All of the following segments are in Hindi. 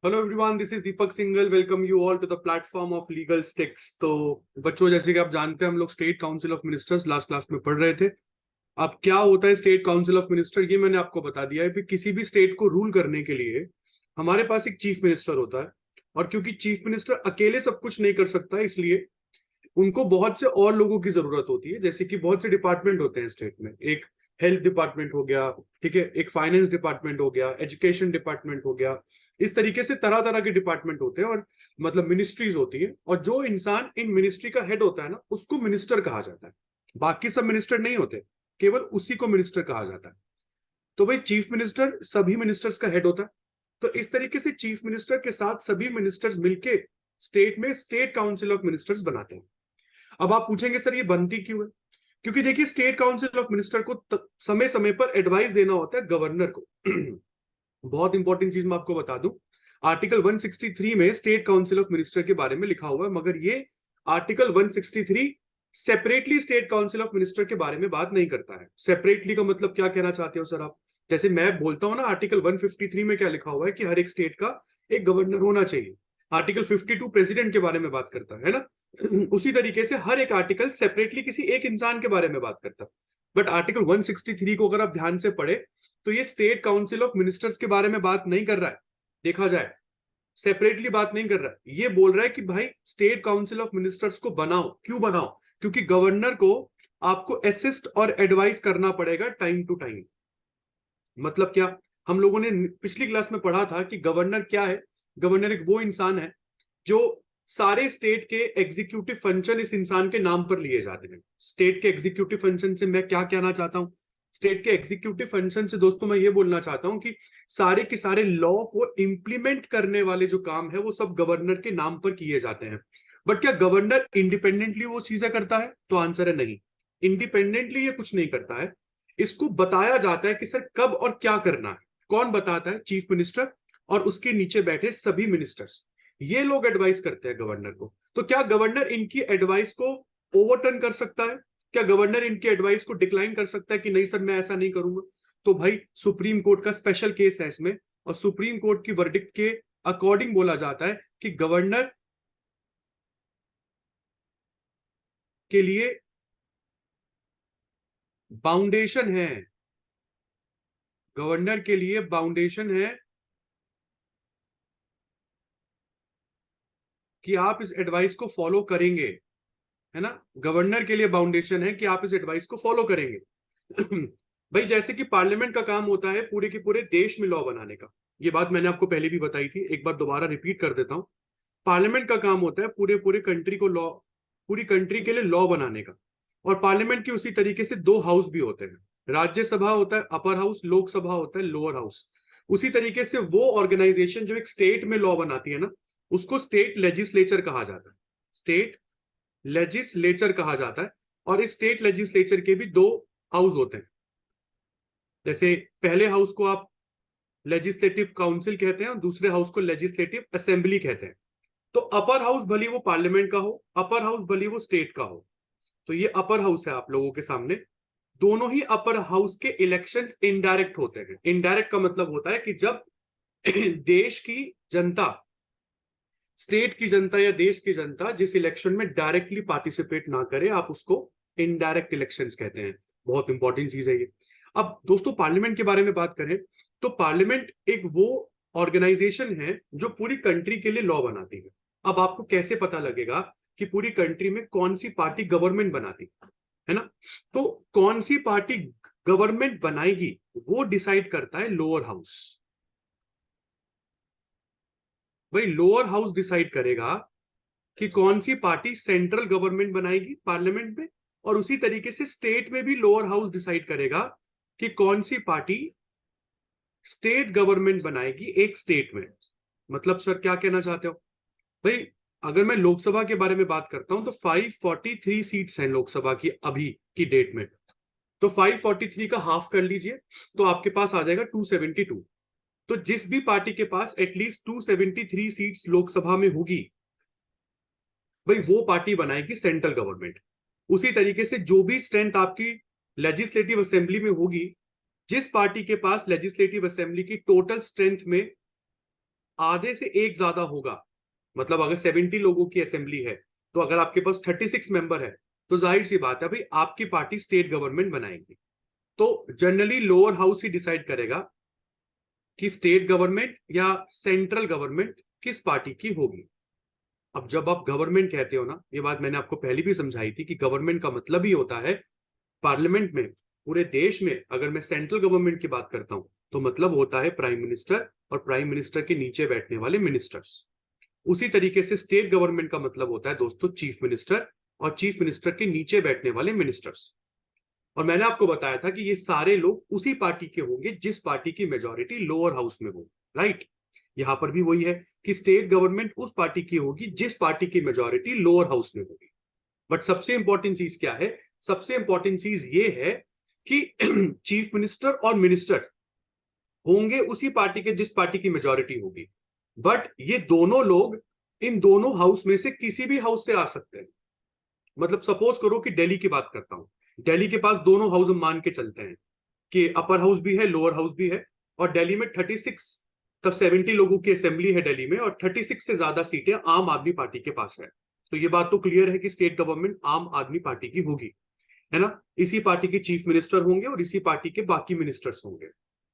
Hello everyone, this is Deepak Singhal. Welcome you all to the platform of legal sticks. तो बच्चों, जैसे कि आप जानते हैं, हम लोग state council of ministers last class में पढ़ रहे थे। अब क्या होता है स्टेट काउंसिल ऑफ मिनिस्टर, ये मैंने आपको बता दिया है कि किसी भी स्टेट को रूल करने के लिए हमारे पास एक चीफ मिनिस्टर होता है। और क्योंकि चीफ मिनिस्टर अकेले सब कुछ नहीं कर सकता, इसलिए उनको बहुत से और लोगों की जरूरत होती है। जैसे कि बहुत से डिपार्टमेंट होते हैं स्टेट में। एक हेल्थ डिपार्टमेंट हो गया, ठीक है, एक फाइनेंस डिपार्टमेंट हो गया, एजुकेशन डिपार्टमेंट हो गया। इस तरीके से तरह तरह के डिपार्टमेंट होते हैं और मतलब मिनिस्ट्रीज होती है। और जो इंसान इन मिनिस्ट्री का हेड होता है ना, उसको मिनिस्टर कहा जाता है। बाकी सब मिनिस्टर नहीं होते, केवल उसी को मिनिस्टर कहा जाता है। तो भाई चीफ मिनिस्टर सभी मिनिस्टर्स का हेड होता है। तो इस तरीके से चीफ मिनिस्टर के साथ सभी मिनिस्टर्स मिलके स्टेट में स्टेट काउंसिल ऑफ मिनिस्टर्स बनाते हैं। अब आप पूछेंगे सर ये बनती क्यों है? क्योंकि देखिए, स्टेट काउंसिल ऑफ मिनिस्टर को समय समय पर एडवाइस देना होता है गवर्नर को। बहुत इंपॉर्टेंट चीज मैं आपको बता दूं, आर्टिकल 163 में स्टेट काउंसिल ऑफ मिनिस्टर के बारे में लिखा हुआ है, मगर ये article 163 separately state council of minister के बारे में बात नहीं करता है। सेपरेटली का मतलब क्या कहना चाहते हो सर आप? जैसे मैं बोलता हूं ना, आर्टिकल 153 में क्या लिखा हुआ है कि हर एक स्टेट का एक गवर्नर होना चाहिए। आर्टिकल 52 प्रेसिडेंट के बारे में बात करता है ना। उसी तरीके से हर एक आर्टिकल सेपरेटली किसी एक इंसान के बारे में बात करता है। बट आर्टिकल 163 को अगर आप ध्यान से पढ़े तो ये स्टेट काउंसिल ऑफ मिनिस्टर्स के बारे में बात नहीं कर रहा है। देखा जाए, सेपरेटली बात नहीं कर रहा है। ये बोल रहा है कि भाई स्टेट काउंसिल ऑफ मिनिस्टर्स को बनाओ। क्यों बनाओ? क्योंकि गवर्नर को आपको असिस्ट और एडवाइस करना पड़ेगा टाइम टू टाइम। मतलब क्या? हम लोगों ने पिछली क्लास में पढ़ा था कि गवर्नर क्या है। गवर्नर एक वो इंसान है जो सारे स्टेट के एग्जीक्यूटिव फंक्शन इस इंसान के नाम पर लिए जाते हैं। स्टेट के एग्जीक्यूटिव फंक्शन से मैं क्या कहना चाहता हूं? स्टेट के एग्जीक्यूटिव फंक्शन से दोस्तों मैं ये बोलना चाहता हूं कि सारे के सारे लॉ को इंप्लीमेंट करने वाले जो काम है वो सब गवर्नर के नाम पर किए जाते हैं। बट क्या गवर्नर इंडिपेंडेंटली वो चीजें करता है? तो आंसर है नहीं। इंडिपेंडेंटली ये कुछ नहीं करता है। इसको बताया जाता है कि सर कब और क्या करना है। कौन बताता है? चीफ मिनिस्टर और उसके नीचे बैठे सभी मिनिस्टर्स। ये लोग एडवाइस करते हैं गवर्नर को। तो क्या गवर्नर इनकी एडवाइस को ओवरटर्न कर सकता है? क्या गवर्नर इनकी एडवाइस को डिक्लाइन कर सकता है कि नहीं सर मैं ऐसा नहीं करूंगा? तो भाई सुप्रीम कोर्ट का स्पेशल केस है इसमें। और सुप्रीम कोर्ट की वर्डिक्ट के अकॉर्डिंग बोला जाता है कि गवर्नर के लिए बाउंडेशन है। गवर्नर के लिए बाउंडेशन है कि आप इस एडवाइस को फॉलो करेंगे, है ना। गवर्नर के लिए बाउंडेशन है कि आप इस एडवाइस को फॉलो करेंगे। भाई जैसे कि पार्लियामेंट का काम होता है पूरे के पूरे देश में लॉ बनाने का। ये बात मैंने आपको पहले भी बताई थी, एक बार दोबारा रिपीट कर देता हूं। पार्लियामेंट का काम होता है पूरे पूरे कंट्री को लॉ, पूरी कंट्री के लिए लॉ बनाने का। और पार्लियामेंट की उसी तरीके से दो हाउस भी होते हैं। राज्यसभा होता है अपर हाउस, लोकसभा होता है लोअर हाउस। उसी तरीके से वो ऑर्गेनाइजेशन जो एक स्टेट में लॉ बनाती है ना, उसको स्टेट लेजिस्लेचर कहा जाता है। स्टेट लेजिस्लेचर कहा जाता है। और इस स्टेट लेजिस्लेचर के भी दो हाउस होते हैं। जैसे पहले हाउस को आप लेजिस्लेटिव काउंसिल कहते हैं और दूसरे हाउस को लेजिस्लेटिव असेंबली कहते हैं। तो अपर हाउस भली वो पार्लियामेंट का हो, अपर हाउस भली वो स्टेट का हो। तो ये अपर हाउस है आप लोगों के सामने। दोनों ही अपर हाउस के इलेक्शंस इनडायरेक्ट होते हैं। इनडायरेक्ट का मतलब होता है कि जब देश की जनता, स्टेट की जनता या देश की जनता जिस इलेक्शन में डायरेक्टली पार्टिसिपेट ना करे, आप उसको इनडायरेक्ट इलेक्शंस कहते हैं। बहुत इंपॉर्टेंट चीज है ये। अब दोस्तों पार्लियामेंट के बारे में बात करें तो पार्लियामेंट एक वो ऑर्गेनाइजेशन है जो पूरी कंट्री के लिए लॉ बनाती है। अब आपको कैसे पता लगेगा कि पूरी कंट्री में कौन सी पार्टी गवर्नमेंट बनाती है ना? तो कौन सी पार्टी गवर्नमेंट बनाएगी वो डिसाइड करता है लोअर हाउस। भाई लोअर हाउस डिसाइड करेगा कि कौन सी पार्टी सेंट्रल गवर्नमेंट बनाएगी पार्लियामेंट में। और उसी तरीके से स्टेट में भी लोअर हाउस डिसाइड करेगा कि कौन सी पार्टी स्टेट गवर्नमेंट बनाएगी एक स्टेट में। मतलब सर क्या कहना चाहते हो? भाई अगर मैं लोकसभा के बारे में बात करता हूं तो 543 सीट्स हैं लोकसभा की अभी की डेट में। तो 543 का हाफ कर लीजिए तो आपके पास आ जाएगा 272। तो जिस भी पार्टी के पास एटलीस्ट 273 सीट्स लोकसभा में होगी, भाई वो पार्टी बनाएगी सेंट्रल गवर्नमेंट। उसी तरीके से जो भी स्ट्रेंथ आपकी लेजिस्लेटिव असेंबली में होगी, जिस पार्टी के पास लेजिस्लेटिव असेंबली की टोटल स्ट्रेंथ में आधे से एक ज्यादा होगा, मतलब अगर 70 लोगों की असेंबली है तो अगर आपके पास 36 मेंबर है तो जाहिर सी बात है भाई आपकी पार्टी स्टेट गवर्नमेंट बनाएगी। तो जनरली लोअर हाउस ही डिसाइड करेगा कि स्टेट गवर्नमेंट या सेंट्रल गवर्नमेंट किस पार्टी की होगी। अब जब आप गवर्नमेंट कहते हो ना, ये बात मैंने आपको पहले भी समझाई थी कि गवर्नमेंट का मतलब ही होता है पार्लियामेंट में, पूरे देश में अगर मैं सेंट्रल गवर्नमेंट की बात करता हूं तो मतलब होता है प्राइम मिनिस्टर और प्राइम मिनिस्टर के नीचे बैठने वाले मिनिस्टर्स। उसी तरीके से स्टेट गवर्नमेंट का मतलब होता है दोस्तों चीफ मिनिस्टर और चीफ मिनिस्टर के नीचे बैठने वाले मिनिस्टर्स। और मैंने आपको बताया था कि ये सारे लोग उसी पार्टी के होंगे जिस पार्टी की मेजोरिटी लोअर हाउस में हो, राइट। यहां पर भी वही है कि स्टेट गवर्नमेंट उस पार्टी की होगी जिस पार्टी की मेजोरिटी लोअर हाउस में होगी। बट सबसे इंपॉर्टेंट चीज क्या है, सबसे इंपॉर्टेंट चीज ये है कि चीफ मिनिस्टर और मिनिस्टर होंगे उसी पार्टी के जिस पार्टी की मेजोरिटी होगी। बट ये दोनों लोग इन दोनों हाउस में से किसी भी हाउस से आ सकते हैं। मतलब सपोज करो कि दिल्ली की बात करता हूं, दिल्ली के पास दोनों हाउस हम मान के चलते हैं कि अपर हाउस भी है लोअर हाउस भी है, और दिल्ली में 36 तब 70 लोगों की असेंबली है दिल्ली में, और 36 से ज्यादा सीटें आम आदमी पार्टी के पास है। तो ये बात तो क्लियर है कि स्टेट गवर्नमेंट आम आदमी पार्टी की होगी, है ना। इसी पार्टी के चीफ मिनिस्टर होंगे और इसी पार्टी के बाकी मिनिस्टर्स होंगे।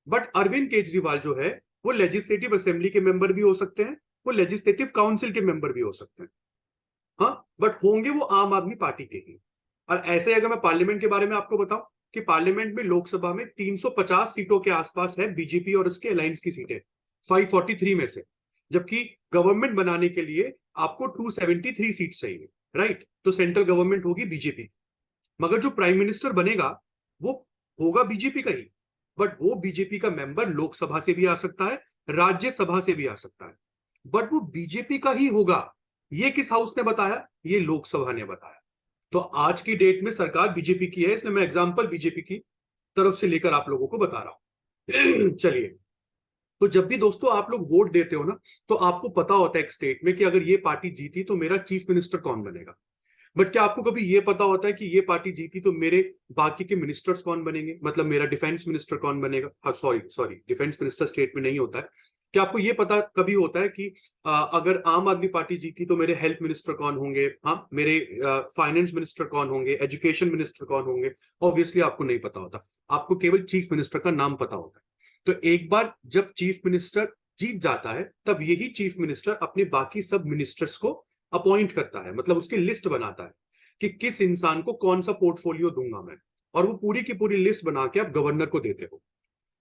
बट अरविंद केजरीवाल जो है वो लेजिस्लेटिव असेंबली के मेंबर भी हो सकते हैं, वो लेजिस्लेटिव काउंसिल के मेंबर भी हो सकते हैं, हाँ, बट होंगे वो आम आदमी पार्टी के ही। और ऐसे अगर मैं पार्लियामेंट के बारे में आपको बताऊं कि पार्लियामेंट में लोकसभा में 350 सीटों के आसपास है बीजेपी और उसके अलायंस की सीटें 543 में से, जबकि गवर्नमेंट बनाने के लिए आपको 273 सीट चाहिए, राइट। तो सेंट्रल गवर्नमेंट होगी बीजेपी, मगर जो प्राइम मिनिस्टर बनेगा वो होगा बीजेपी का ही। बट वो बीजेपी का मेंबर लोकसभा से भी आ सकता है, राज्यसभा से भी आ सकता है, बट वो बीजेपी का ही होगा। ये किस हाउस ने बताया, ये लोकसभा ने बताया। तो आज की डेट में सरकार बीजेपी की है, इसलिए मैं एग्जांपल बीजेपी की तरफ से लेकर आप लोगों को बता रहा हूं। चलिए, तो जब भी दोस्तों आप लोग वोट देते हो ना, तो आपको पता होता है एक स्टेट में कि अगर ये पार्टी जीती तो मेरा चीफ मिनिस्टर कौन बनेगा। बट क्या आपको कभी ये पता होता है कि ये पार्टी जीती तो मेरे बाकी के मिनिस्टर्स कौन बनेंगे, मतलब मेरा डिफेंस मिनिस्टर कौन बनेगा। हाँ, sorry sorry, defence minister state में नहीं होता है। क्या आपको ये पता कभी होता है कि अगर आम आदमी पार्टी जीती तो मेरे हेल्थ मिनिस्टर कौन होंगे, हाँ, मेरे फाइनेंस मिनिस्टर कौन होंगे, एजुकेशन मिनिस्टर कौन होंगे। ऑब्वियसली आपको नहीं पता होता, आपको केवल चीफ मिनिस्टर का नाम पता होता है। तो एक बार जब चीफ मिनिस्टर जीत जाता है तब यही चीफ मिनिस्टर अपने बाकी सब मिनिस्टर्स को अपॉइंट करता है, मतलब उसकी लिस्ट बनाता है कि किस इंसान को कौन सा पोर्टफोलियो दूंगा मैं, और वो पूरी की पूरी लिस्ट बना के आप गवर्नर को देते हो।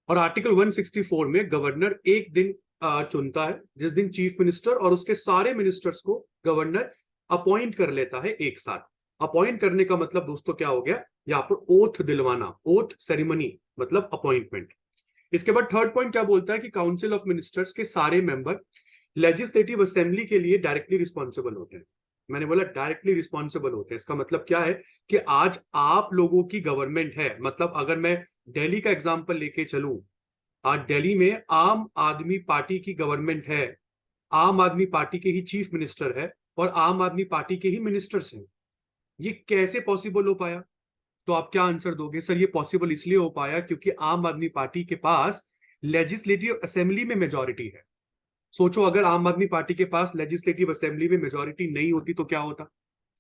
और आर्टिकल 164 में गवर्नर एक दिन चुनता है जिस दिन चीफ मिनिस्टर और उसके सारे मिनिस्टर्स को गवर्नर अपॉइंट कर लेता है एक साथ। अपॉइंट करने का मतलब दोस्तों क्या हो गया, यहाँ पर ओथ दिलवाना, ओथ सेरेमनी मतलब अपॉइंटमेंट। इसके बाद थर्ड पॉइंट क्या बोलता है कि काउंसिल ऑफ मिनिस्टर्स के सारे मेंबर लेजिस्लेटिव असेंबली के लिए डायरेक्टली रिस्पॉन्सिबल होते हैं। मैंने बोला डायरेक्टली रिस्पॉन्सिबल होते हैं, इसका मतलब क्या है कि आज आप लोगों की गवर्नमेंट है। मतलब अगर मैं दिल्ली का एग्जांपल लेके चलूं, आज दिल्ली में आम आदमी पार्टी की गवर्नमेंट है, आम आदमी पार्टी के ही चीफ मिनिस्टर है और आम आदमी पार्टी के ही मिनिस्टर्स हैं। ये कैसे पॉसिबल हो पाया? तो आप क्या आंसर दोगे? सर ये पॉसिबल इसलिए हो पाया क्योंकि आम आदमी पार्टी के पास लेजिस्लेटिव असेंबली में मेजोरिटी है। सोचो अगर आम आदमी पार्टी के पास लेजिस्लेटिव असेंबली में मेजोरिटी नहीं होती तो क्या होता?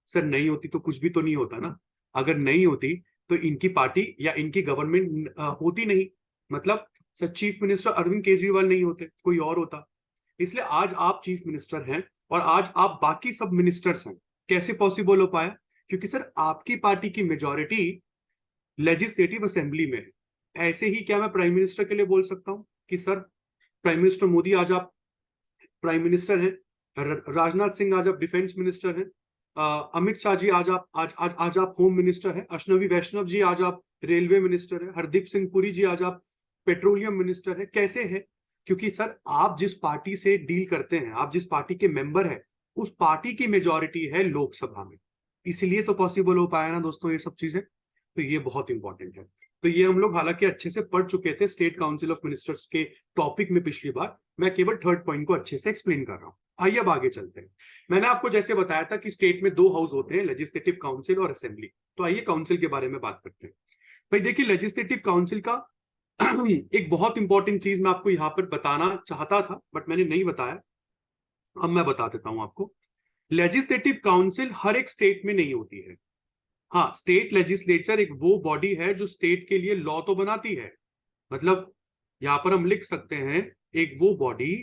सर नहीं होती तो कुछ भी तो नहीं होता ना। अगर नहीं होती तो इनकी पार्टी या इनकी गवर्नमेंट होती नहीं, मतलब sir chief minister Arvind Kejriwal नहीं होते, कोई और होता। इसलिए आज आप चीफ मिनिस्टर हैं और आज आप बाकी सब मिनिस्टर्स हैं। कैसे पॉसिबल हो पाया? क्योंकि सर आपकी पार्टी की मेजोरिटी लेजिस्लेटिव असेंबली में है। ऐसे ही क्या मैं प्राइम मिनिस्टर के लिए बोल सकता हूं कि सर प्राइम मिनिस्टर मोदी आज आप प्राइम मिनिस्टर हैं, राजनाथ सिंह आज आप डिफेंस मिनिस्टर हैं, अमित शाह जी आज आप आज आप होम मिनिस्टर हैं, अश्विनी वैष्णव जी आज आप रेलवे मिनिस्टर हैं, हरदीप सिंह पुरी जी आज आप पेट्रोलियम मिनिस्टर हैं। कैसे है? क्योंकि सर आप जिस पार्टी से डील करते हैं, आप जिस पार्टी के मेंबर हैं, उस पार्टी की मेजोरिटी है लोकसभा में। इसीलिए तो पॉसिबल हो पाया ना दोस्तों ये सब चीजें। तो ये बहुत इंपॉर्टेंट है। तो ये हम लोग हालांकि अच्छे से पढ़ चुके थे स्टेट काउंसिल ऑफ मिनिस्टर्स के टॉपिक में पिछली बार, मैं केवल थर्ड पॉइंट को अच्छे से एक्सप्लेन कर रहा हूं। आइए अब आगे चलते हैं। मैंने आपको जैसे बताया था कि स्टेट में दो हाउस होते हैं, लेजिस्लेटिव काउंसिल और असेंबली। तो आइए काउंसिल के बारे में बात करते हैं। भाई देखिए, लेजिस्लेटिव काउंसिल का एक बहुत इंपॉर्टेंट चीज मैं आपको यहाँ पर बताना चाहता था बट मैंने नहीं बताया, अब मैं बता देता हूं आपको। लेजिस्लेटिव काउंसिल हर एक स्टेट में नहीं होती है। हाँ, स्टेट लेजिस्लेचर एक वो बॉडी है जो स्टेट के लिए लॉ तो बनाती है, मतलब यहां पर हम लिख सकते हैं एक वो बॉडी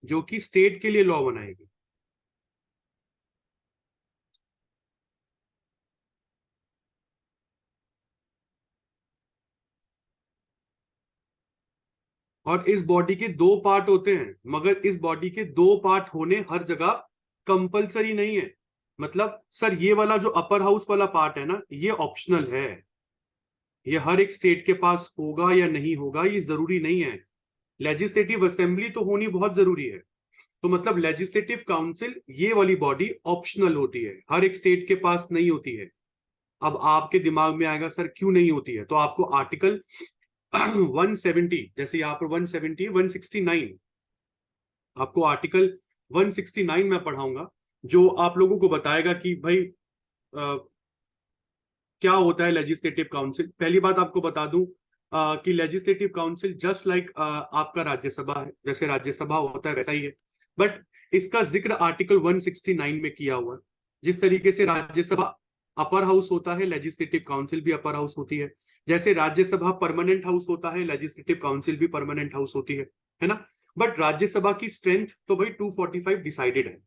जो कि स्टेट के लिए लॉ बनाएगी। और इस बॉडी के दो पार्ट होते हैं, मगर इस बॉडी के दो पार्ट होने हर जगह कंपलसरी नहीं है। मतलब सर ये वाला जो अपर हाउस वाला पार्ट है ना, ये ऑप्शनल है, ये हर एक स्टेट के पास होगा या नहीं होगा ये जरूरी नहीं है। लेजिस्लेटिव असेंबली तो होनी बहुत जरूरी है। तो मतलब लेजिस्लेटिव काउंसिल ये वाली बॉडी ऑप्शनल होती है, हर एक स्टेट के पास नहीं होती है। अब आपके दिमाग में आएगा सर क्यों नहीं होती है, तो आपको आर्टिकल 170, जैसे यहाँ पर 170 169, आपको आर्टिकल 169 में पढ़ाऊंगा जो आप लोगों को बताएगा कि भाई क्या होता है लेजिस्लेटिव काउंसिल। पहली बात आपको बता दूं कि लेजिस्लेटिव काउंसिल जस्ट लाइक आपका राज्यसभा है, जैसे राज्यसभा होता है वैसा ही है, बट इसका जिक्र आर्टिकल 169 में किया हुआ है। जिस तरीके से राज्यसभा अपर हाउस होता है, लेजिस्लेटिव काउंसिल भी अपर हाउस होती है। जैसे राज्यसभा परमानेंट हाउस होता है, लेजिस्लेटिव काउंसिल भी परमानेंट हाउस होती है ना। बट राज्यसभा की स्ट्रेंथ तो भाई 245 डिसाइडेड है।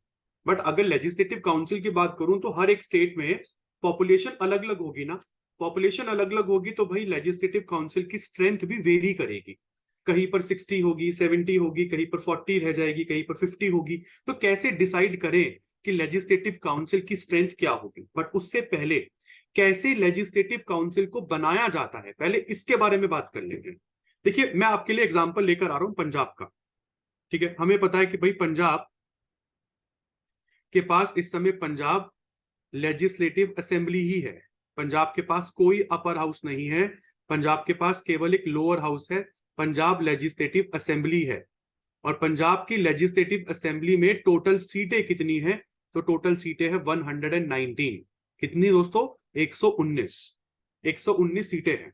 बट अगर लेजिस्लेटिव काउंसिल की बात करूं तो हर एक स्टेट में पॉपुलेशन अलग अलग होगी ना, पॉपुलेशन अलग अलग होगी तो भाई लेजिस्लेटिव काउंसिल की स्ट्रेंथ भी वेरी करेगी। कहीं पर 60 होगी, 70 होगी, कहीं पर 40 रह जाएगी, कहीं पर 50 होगी। तो कैसे डिसाइड करें कि लेजिस्लेटिव काउंसिल की स्ट्रेंथ क्या होगी। बट उससे पहले कैसे लेजिस्लेटिव काउंसिल को बनाया जाता है, पहले इसके बारे में बात कर लेंगे। देखिए मैं आपके लिए एग्जांपल लेकर आ रहा हूं पंजाब का। ठीक है, हमें पता है कि भाई पंजाब के पास इस समय पंजाब लेजिस्लेटिव असेंबली ही है। पंजाब के पास कोई अपर हाउस नहीं है, पंजाब के पास केवल एक लोअर हाउस है, पंजाब लेजिस्लेटिव असेंबली है। और पंजाब की लेजिस्लेटिव असेंबली में टोटल सीटें कितनी है, तो टोटल सीटें है 119। कितनी दोस्तों, 119। 119 सीटें हैं।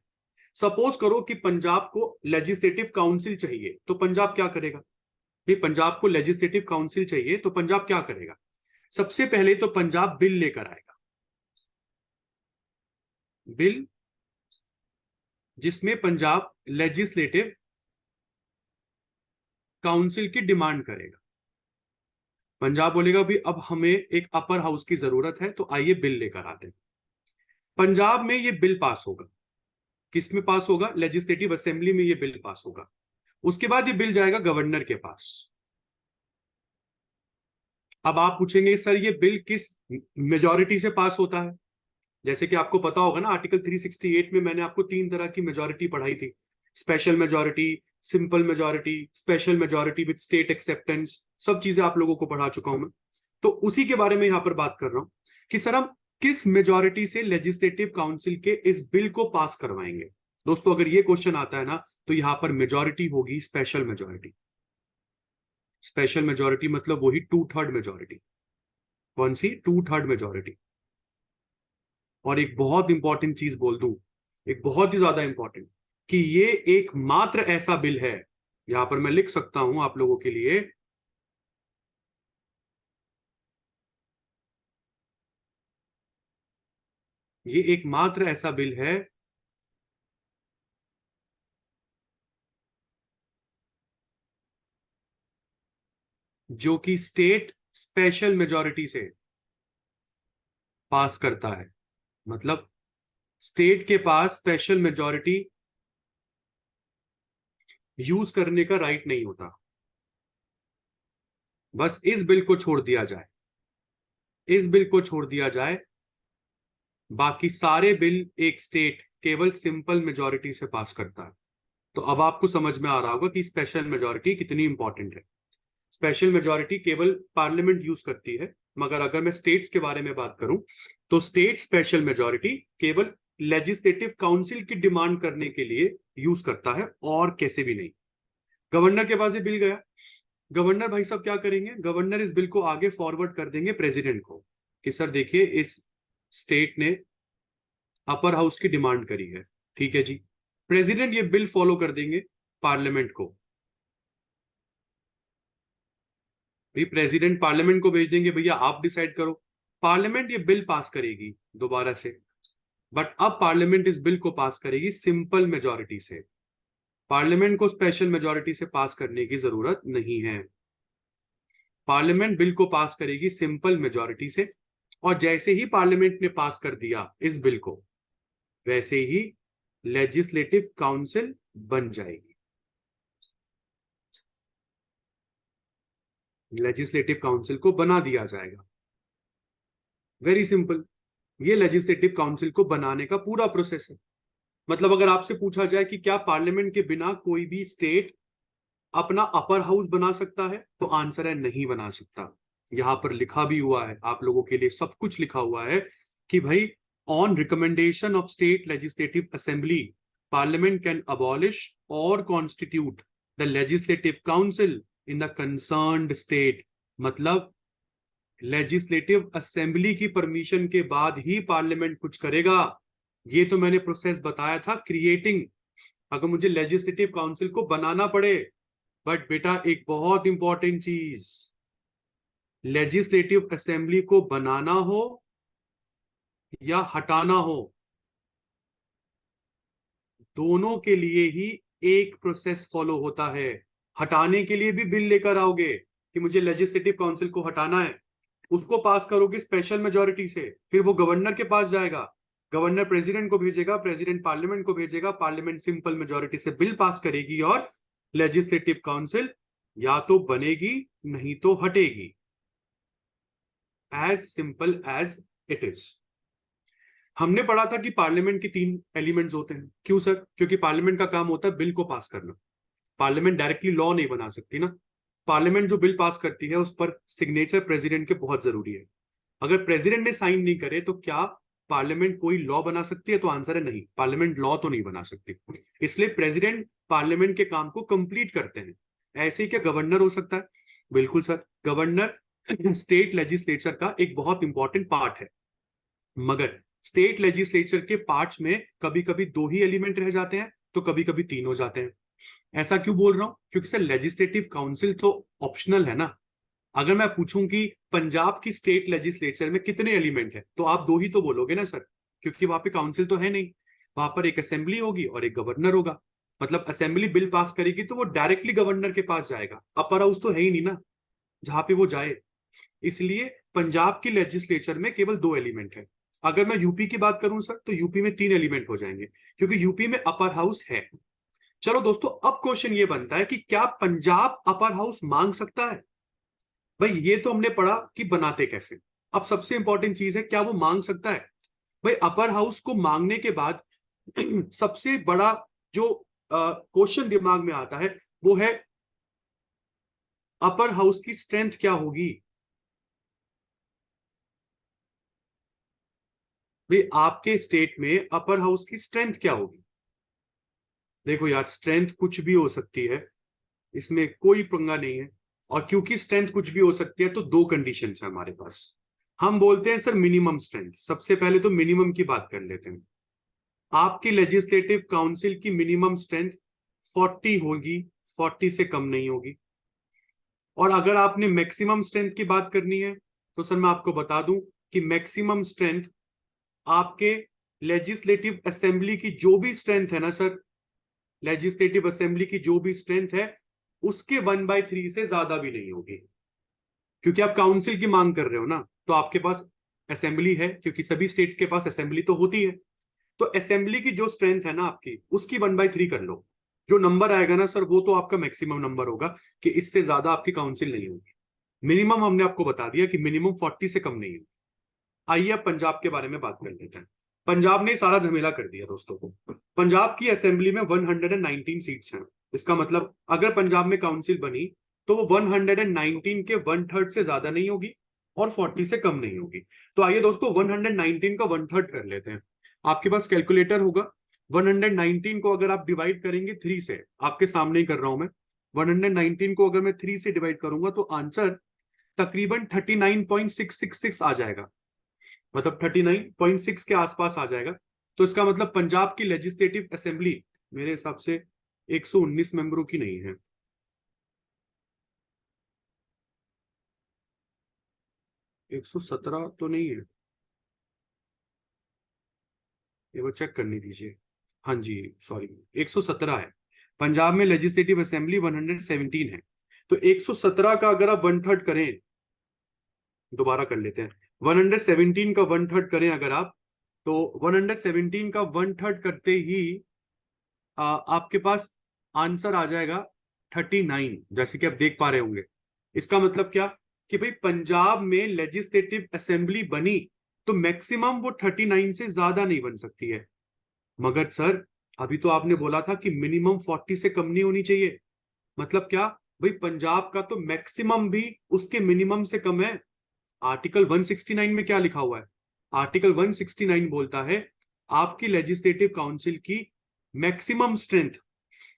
सपोज करो कि पंजाब को लेजिस्लेटिव काउंसिल चाहिए, तो पंजाब क्या करेगा भाई, पंजाब को लेजिस्लेटिव काउंसिल चाहिए तो पंजाब क्या करेगा। सबसे पहले तो पंजाब बिल लेकर आएगा, बिल जिसमें पंजाब लेजिस्लेटिव काउंसिल की डिमांड करेगा। पंजाब बोलेगा भी अब हमें एक अपर हाउस की जरूरत है, तो आइए बिल लेकर आते हैं। पंजाब में ये बिल पास होगा, किस में पास होगा, लेजिस्लेटिव असेंबली में ये बिल पास होगा। उसके बाद ये बिल जाएगा गवर्नर के पास। अब आप पूछेंगे सर ये बिल किस मेजोरिटी से पास होता है। जैसे कि आपको पता होगा ना, आर्टिकल 368 में मैंने आपको तीन तरह की मेजोरिटी पढ़ाई थी, special majority, simple majority, special majority with state acceptance. सब चीजें आप लोगों को पढ़ा चुका हूं मैं। तो उसी के बारे में यहां पर बात कर रहा हूं कि सर हम किस मेजोरिटी से लेजिस्लेटिव काउंसिल के इस बिल को पास करवाएंगे। दोस्तों अगर ये क्वेश्चन आता है ना, तो यहां पर मेजोरिटी होगी स्पेशल मेजोरिटी। स्पेशल मेजोरिटी मतलब वही 2/3 मेजोरिटी। कौन सी, 2/3 मेजोरिटी। और एक बहुत इंपॉर्टेंट चीज बोल दूं, एक बहुत ही ज्यादा इंपॉर्टेंट, कि ये एकमात्र ऐसा बिल है, यहां पर मैं लिख सकता हूं आप लोगों के लिए, ये एकमात्र ऐसा बिल है जो कि स्टेट स्पेशल मेजोरिटी से पास करता है। मतलब स्टेट के पास स्पेशल मेजोरिटी यूज करने का राइट नहीं होता। बस इस बिल को छोड़ दिया जाए, इस बिल को छोड़ दिया जाए, बाकी सारे बिल एक स्टेट केवल सिंपल मेजोरिटी से पास करता है। तो अब आपको समझ में आ रहा होगा कि स्पेशल मेजोरिटी कितनी इंपॉर्टेंट है। स्पेशल मेजोरिटी केवल पार्लियामेंट यूज करती है, मगर अगर मैं स्टेट्स के बारे में बात करूं तो स्टेट स्पेशल मेजोरिटी केवल लेजिस्लेटिव काउंसिल की डिमांड करने के लिए यूज करता है, और कैसे भी नहीं। गवर्नर के पास ये बिल गया, गवर्नर भाई साहब क्या करेंगे, गवर्नर इस बिल को आगे फॉरवर्ड कर देंगे प्रेसिडेंट को कि सर देखिए इस स्टेट ने अपर हाउस की डिमांड करी है, ठीक है जी, प्रेसिडेंट ये बिल फॉलो कर देंगे पार्लियामेंट को, भाई प्रेसिडेंट पार्लियामेंट को भेज देंगे, भैया आप डिसाइड करो, पार्लियामेंट ये बिल पास करेगी दोबारा से। बट अब पार्लियामेंट इस बिल को पास करेगी सिंपल मेजॉरिटी से, पार्लियामेंट को स्पेशल मेजॉरिटी से पास करने की जरूरत नहीं है, पार्लियामेंट बिल को पास करेगी सिंपल मेजॉरिटी से। और जैसे ही पार्लियामेंट ने पास कर दिया इस बिल को, वैसे ही लेजिस्लेटिव काउंसिल बन जाएगी, लेजिस्लेटिव काउंसिल को बना दिया जाएगा। वेरी सिंपल, ये लेजिस्लेटिव काउंसिल को बनाने का पूरा प्रोसेस है। मतलब अगर आपसे पूछा जाए कि क्या पार्लियामेंट के बिना कोई भी स्टेट अपना अपर हाउस बना सकता है, तो आंसर है नहीं बना सकता। यहां पर लिखा भी हुआ है, आप लोगों के लिए सब कुछ लिखा हुआ है कि भाई on recommendation of state legislative assembly parliament can abolish और constitute the legislative council in the concerned state. मतलब लेजिस्लेटिव असेंबली की परमिशन के बाद ही पार्लियामेंट कुछ करेगा। ये तो मैंने प्रोसेस बताया था क्रिएटिंग, अगर मुझे लेजिस्लेटिव काउंसिल को बनाना पड़े। बट बेटा एक बहुत इंपॉर्टेंट चीज, लेजिस्लेटिव असेंबली को बनाना हो या हटाना हो, दोनों के लिए ही एक प्रोसेस फॉलो होता है। हटाने के लिए भी बिल लेकर आओगे कि मुझे लेजिस्लेटिव काउंसिल को हटाना है, उसको पास करोगे स्पेशल मेजॉरिटी से, फिर वो गवर्नर के पास जाएगा, गवर्नर प्रेसिडेंट को भेजेगा, प्रेसिडेंट पार्लियामेंट को भेजेगा, पार्लियामेंट सिंपल मेजॉरिटी से बिल पास करेगी और लेजिस्लेटिव काउंसिल या तो बनेगी नहीं तो हटेगी। As simple as it is. हमने पढ़ा था कि पार्लियामेंट के 3 एलिमेंट्स होते हैं। क्यों सर? क्योंकि पार्लियामेंट का काम होता है बिल को पास करना, पार्लियामेंट डायरेक्टली लॉ नहीं बना सकती ना। पार्लियामेंट जो बिल पास करती है उस पर सिग्नेचर प्रेसिडेंट के बहुत जरूरी है। अगर प्रेसिडेंट ने साइन नहीं करे तो क्या पार्लियामेंट कोई लॉ बना सकती है? तो आंसर है नहीं, पार्लियामेंट लॉ तो नहीं बना सकती। इसलिए प्रेसिडेंट पार्लियामेंट के काम को कंप्लीट करते हैं। ऐसे ही क्या गवर्नर हो सकता है? बिल्कुल सर, गवर्नर स्टेट लेजिस्लेचर का एक बहुत इंपॉर्टेंट पार्ट है। मगर स्टेट लेजिस्लेचर के पार्ट्स में कभी कभी 2 ही एलिमेंट रह जाते हैं, तो कभी कभी 3 हो जाते हैं। ऐसा क्यों बोल रहा हूं? क्योंकि सर लेजिस्लेटिव काउंसिल तो ऑप्शनल है ना। अगर मैं पूछूं कि पंजाब की स्टेट लेजिस्लेचर में कितने एलिमेंट है, तो आप 2 ही तो बोलोगे ना सर, क्योंकि वहां पे काउंसिल तो है नहीं। वहां पर एक असेंबली होगी और एक गवर्नर होगा। मतलब असेंबली बिल पास करेगी तो वो डायरेक्टली गवर्नर के पास जाएगा, अपर हाउस तो है ही नहीं ना जहां पे वो जाए। इसलिए पंजाब की लेजिस्लेचर में केवल 2 एलिमेंट है। अगर मैं यूपी की बात करूं सर, तो यूपी में 3 एलिमेंट हो जाएंगे, क्योंकि यूपी में अपर हाउस है। चलो दोस्तों, अब क्वेश्चन ये बनता है कि क्या पंजाब अपर हाउस मांग सकता है? भाई ये तो हमने पढ़ा कि बनाते कैसे। अब सबसे इंपॉर्टेंट चीज है, क्या वो मांग सकता है? भाई अपर हाउस को मांगने के बाद सबसे बड़ा जो क्वेश्चन दिमाग में आता है वो है अपर हाउस की स्ट्रेंथ क्या होगी। भाई आपके स्टेट में अपर हाउस की स्ट्रेंथ क्या होगी? देखो यार, स्ट्रेंथ कुछ भी हो सकती है, इसमें कोई पंगा नहीं है। और क्योंकि स्ट्रेंथ कुछ भी हो सकती है तो 2 कंडीशन है हमारे पास। हम बोलते हैं सर मिनिमम स्ट्रेंथ। सबसे पहले तो मिनिमम की बात कर लेते हैं। आपकी लेजिस्लेटिव काउंसिल की मिनिमम स्ट्रेंथ 40 होगी, 40 से कम नहीं होगी। और अगर आपने मैक्सिमम स्ट्रेंथ की बात करनी है, तो सर मैं आपको बता दूं कि मैक्सिमम स्ट्रेंथ आपके लेजिस्लेटिव असेंबली की जो भी स्ट्रेंथ है ना सर, लेजिस्लेटिव असेंबली की जो भी स्ट्रेंथ है उसके 1/3 से ज्यादा भी नहीं होगी। क्योंकि आप काउंसिल की मांग कर रहे हो ना, तो आपके पास असेंबली है, क्योंकि सभी स्टेट्स के पास असेंबली तो होती है। तो असेंबली की जो स्ट्रेंथ है ना आपकी, उसकी 1/3 कर लो। जो नंबर आएगा ना सर, वो तो आपका मैक्सिमम नंबर होगा कि इससे ज्यादा आपकी काउंसिल नहीं होगी। मिनिमम हमने आपको बता दिया कि मिनिमम 40 से कम नहीं है। आइए अब पंजाब के बारे में बात कर लेते हैं। पंजाब ने सारा झमेला कर दिया दोस्तों को। पंजाब की असेंबली में 119 सीट्स हैं। इसका मतलब अगर पंजाब में काउंसिल बनी तो वो 119 के 1/3 से ज्यादा नहीं होगी और 40 से कम नहीं होगी। तो आइए दोस्तों 119 का 1/3 कर लेते हैं। आपके पास कैलकुलेटर होगा। 119 को अगर आप डिवाइड करेंगे 3 से, आपके सामने ही कर रहा हूं मैं, 119 को अगर मैं 3 से डिवाइड करूंगा तो आंसर तकरीबन 39.666 आ जाएगा। मतलब 39.6 के आसपास आ जाएगा। तो इसका मतलब पंजाब की लेजिस्लेटिव असेंबली मेरे हिसाब से 119 मेंबरों की नहीं है, 117 तो नहीं है, ये वो चेक करने दीजिए। हाँ जी, सॉरी, 117 है। पंजाब में लेजिस्लेटिव असेंबली 117 है, तो 117 का अगर आप वन थर्ड करें, दोबारा कर लेते हैं, 117 का वन थर्ड करें अगर आप, तो 117 का वन थर्ड करते ही आपके पास आंसर आ जाएगा 39, जैसे कि आप देख पा रहे होंगे। इसका मतलब क्या कि भाई पंजाब में लेजिस्लेटिव असेंबली बनी तो मैक्सिमम वो 39 से ज्यादा नहीं बन सकती है। मगर सर अभी तो आपने बोला था कि मिनिमम 40 से कम नहीं होनी चाहिए, मतलब क्या भाई पंजाब का तो मैक्सिमम भी उसके मिनिमम से कम है। आर्टिकल 169 में क्या लिखा हुआ है? आर्टिकल 169 बोलता है आपकी लेजिस्लेटिव काउंसिल की मैक्सिमम स्ट्रेंथ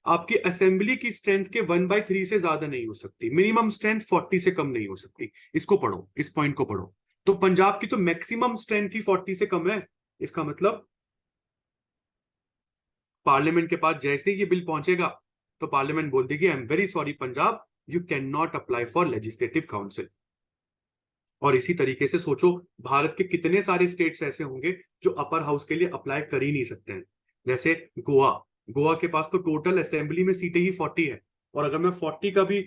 आपकी असेंबली की स्ट्रेंथ के 1/3 से ज्यादा नहीं हो सकती, मिनिमम स्ट्रेंथ 40 से कम नहीं हो सकती। इसको पढ़ो, इस पॉइंट को पढ़ो। तो पंजाब की तो मैक्सिमम स्ट्रेंथ ही 40 से कम है, इसका मतलब पार्लियामेंट के पास जैसे ही ये बिल पहुंचेगा तो पार्लियामेंट बोल देगी I am very sorry Punjab, you can not apply for legislative council. और इसी तरीके से सोचो भारत के कितने सारे स्टेट्स ऐसे होंगे जो अपर हाउस के लिए अप्लाई कर ही नहीं सकते हैं। जैसे गोवा, गोवा के पास तो टोटल असेंबली में सीटें ही 40 है, और अगर मैं 40 का भी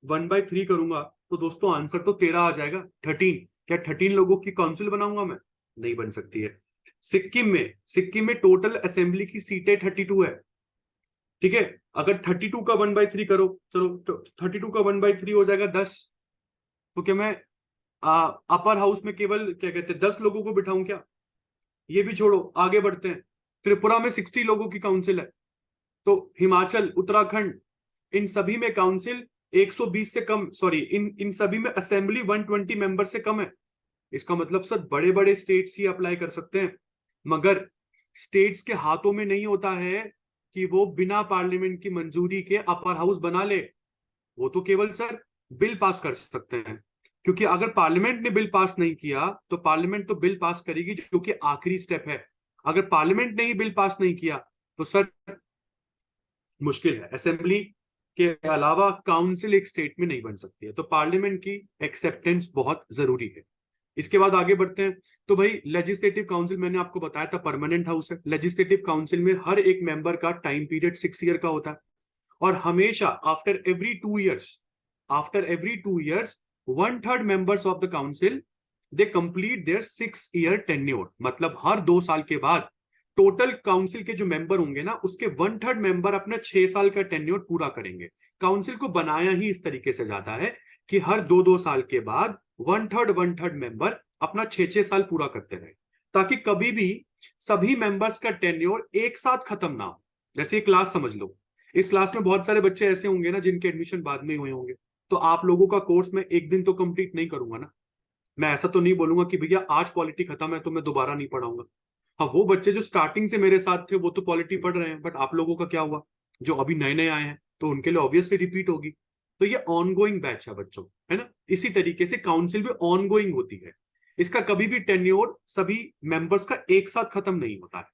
1/3 करूंगा तो दोस्तों आंसर तो 13 आ जाएगा, 13। क्या 13 लोगों की काउंसिल बनाऊंगा मैं? नहीं बन सकती है। सिक्किम में टोटल असेंबली की सीटें 32 है, ठीक है। अगर 32 का 1/3 करो, चलो 32 का 1/3 हो जाएगा 10। तो क्या मैं अपर हाउस में केवल क्या कहते हैं 10 लोगों को बिठाऊं क्या? ये भी छोड़ो, आगे बढ़ते हैं। त्रिपुरा में 60 लोगों की काउंसिल है, तो हिमाचल, उत्तराखंड, इन सभी में काउंसिल 120 से कम, सॉरी, इन इन सभी में असेंबली 120 मेंबर से कम है। इसका मतलब सर बड़े बड़े स्टेट्स ही अप्लाई कर सकते हैं, मगर स्टेट्स के हाथों में नहीं होता है कि वो बिना पार्लियामेंट की मंजूरी के अपर हाउस बना ले। वो तो केवल सर बिल पास कर सकते हैं, क्योंकि अगर पार्लियामेंट ने बिल पास नहीं किया तो पार्लियामेंट तो बिल पास करेगी जो कि आखिरी स्टेप है। अगर पार्लियामेंट ने ही बिल पास नहीं किया तो सर मुश्किल है, असेंबली के अलावा काउंसिल एक स्टेट में नहीं बन सकती है। तो पार्लियामेंट की एक्सेप्टेंस बहुत जरूरी है। इसके बाद आगे बढ़ते हैं। तो भाई लेजिस्लेटिव काउंसिल मैंने आपको बताया था परमानेंट हाउस है। लेजिस्लेटिव काउंसिल में हर एक मेंबर का टाइम पीरियड 6 ईयर का होता है, और हमेशा after every 2 years 1/3 members of the council they complete their 6 year tenure. मतलब हर 2 साल के बाद टोटल काउंसिल के जो मेंबर होंगे ना उसके 1/3 मेंबर अपना 6 साल का टेन्योर पूरा करेंगे। काउंसिल को बनाया ही इस तरीके से जाता है कि हर 2-2 साल के बाद 1/3 मेंबर अपना 6-6 साल पूरा करते रहे, ताकि कभी भी सभी मेंबर्स का टेन्योर एक साथ खत्म ना हो। जैसे क्लास समझ लो, इस क्लास में बहुत सारे बच्चे ऐसे होंगे ना जिनके एडमिशन बाद में हुए होंगे, तो आप लोगों का कोर्स मैं एक दिन तो कंप्लीट नहीं करूंगा ना। मैं ऐसा तो नहीं बोलूंगा कि भैया आज पॉलिटी खत्म है तो मैं दोबारा नहीं पढ़ाऊंगा। हाँ, वो बच्चे जो स्टार्टिंग से मेरे साथ थे वो तो पॉलिटी पढ़ रहे हैं, बट आप लोगों का क्या हुआ जो अभी नए नए आए हैं, तो उनके लिए ऑब्वियसली रिपीट होगी। तो ये ऑनगोइंग बैच है बच्चों, है ना। इसी तरीके से काउंसिल भी ऑनगोइंग होती है, इसका कभी भी टेन्योर सभी मेंबर्स का एक साथ खत्म नहीं होता है।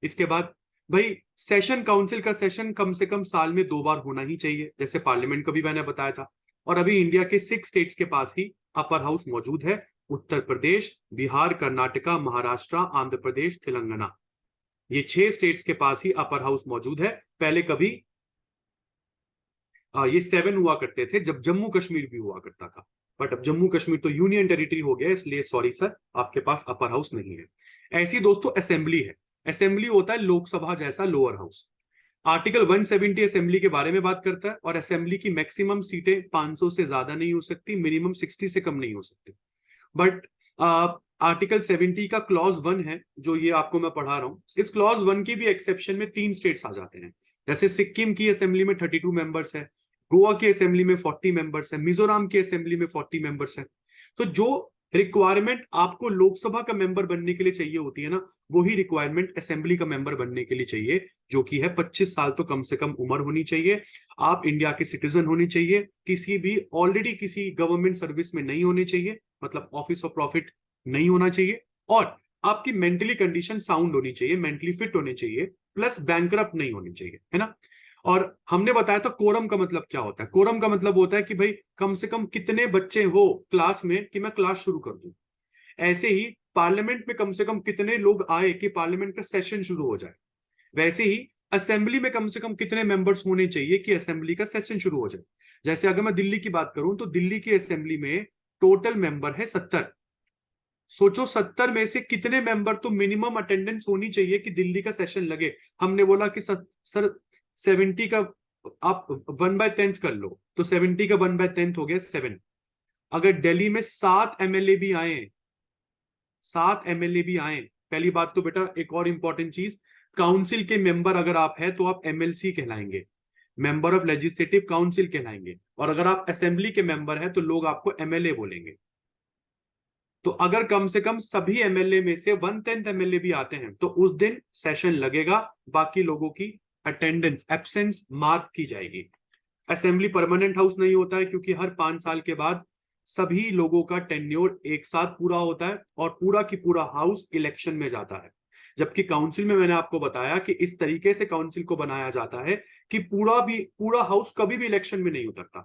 इसके बाद भाई सेशन, काउंसिल का सेशन कम से कम साल में 2 बार होना ही चाहिए, जैसे पार्लियामेंट का भी मैंने बताया था। और अभी इंडिया के 6 स्टेट्स के पास ही अपर हाउस मौजूद है, उत्तर प्रदेश, बिहार, कर्नाटका, महाराष्ट्र, आंध्र प्रदेश, तेलंगाना। ये 6 स्टेट्स के पास ही अपर हाउस मौजूद है। पहले कभी ये 7 हुआ करते थे जब जम्मू कश्मीर भी हुआ करता था, बट अब जम्मू कश्मीर तो यूनियन टेरिटरी हो गया, इसलिए सॉरी सर आपके पास अपर हाउस नहीं है। ऐसी दोस्तों असेंबली है, असेंबली होता है लोकसभा जैसा लोअर हाउस। आर्टिकल 170 असेंबली के बारे में बात करता है, और असेंबली की मैक्सिमम सीटें 500 से ज्यादा नहीं हो सकती, मिनिमम 60 से कम नहीं हो सकती। बट आर्टिकल 70 का क्लॉज 1 है जो ये आपको मैं पढ़ा रहा हूँ, इस क्लॉज 1 की भी एक्सेप्शन में 3 स्टेट्स आ जाते हैं। जैसे सिक्किम की असेंबली में 32 मेंबर्स है, गोवा की असेंबली में 40 मेंबर्स है, मिजोरम की असेंबली में 40 मेंबर्स है। तो जो रिक्वायरमेंट आपको लोकसभा का मेंबर बनने के लिए चाहिए होती है ना, वही रिक्वायरमेंट असेंबली का मेंबर बनने के लिए चाहिए, जो कि है 25 साल तो कम से कम उम्र होनी चाहिए, आप इंडिया के सिटीजन होनी चाहिए, किसी भी ऑलरेडी किसी गवर्नमेंट सर्विस में नहीं होने चाहिए, मतलब ऑफिस ऑफ प्रॉफिट नहीं होना चाहिए, और आपकी मेंटली कंडीशन साउंड होनी चाहिए, मेंटली फिट होनी चाहिए, प्लस बैंकरप्ट नहीं होनी चाहिए, है ना। और हमने बताया था कोरम का मतलब क्या होता है। कोरम का मतलब होता है कि भाई कम से कम कितने बच्चे हो क्लास में कि मैं क्लास शुरू कर दूं। ऐसे ही पार्लियामेंट में कम से कम कितने लोग आए कि पार्लियामेंट का सेशन शुरू हो जाए। वैसे ही असेंबली में कम से कम कितने मेंबर्स होने चाहिए कि असेंबली का सेशन शुरू हो जाए। जैसे अगर मैं दिल्ली की बात करूं तो दिल्ली की असेंबली में टोटल मेंबर है 70। सोचो 70 में से कितने मेंबर तो मिनिमम अटेंडेंस होनी चाहिए कि दिल्ली का सेशन लगे। हमने बोला कि सर 70 का आप 1/10 कर लो, तो 70 का 1/10 हो गया 7। अगर दिल्ली में 7 एमएलए भी आए, 7 एमएलए भी आए, पहली बात तो बेटा एक और इंपॉर्टेंट चीज, काउंसिल के मेंबर अगर आप हैं तो आप एमएलसी कहलाएंगे, मेंबर ऑफ लेजिस्लेटिव काउंसिल कहलाएंगे। और अगर आप असेंबली के मेंबर हैं तो लोग आपको एमएलए बोलेंगे। तो अगर कम से कम सभी एमएलए में से 1/10 एमएलए भी आते हैं तो उस दिन सेशन लगेगा, बाकी लोगों की अटेंडेंस एब्सेंस मार्क की जाएगी। असेंबली परमानेंट हाउस नहीं होता है क्योंकि हर 5 साल के बाद सभी लोगों का टेन्योर एक साथ पूरा होता है और पूरा की पूरा हाउस इलेक्शन में जाता है। जबकि काउंसिल में मैंने आपको बताया कि इस तरीके से काउंसिल को बनाया जाता है कि पूरा हाउस कभी भी इलेक्शन में नहीं उतरता।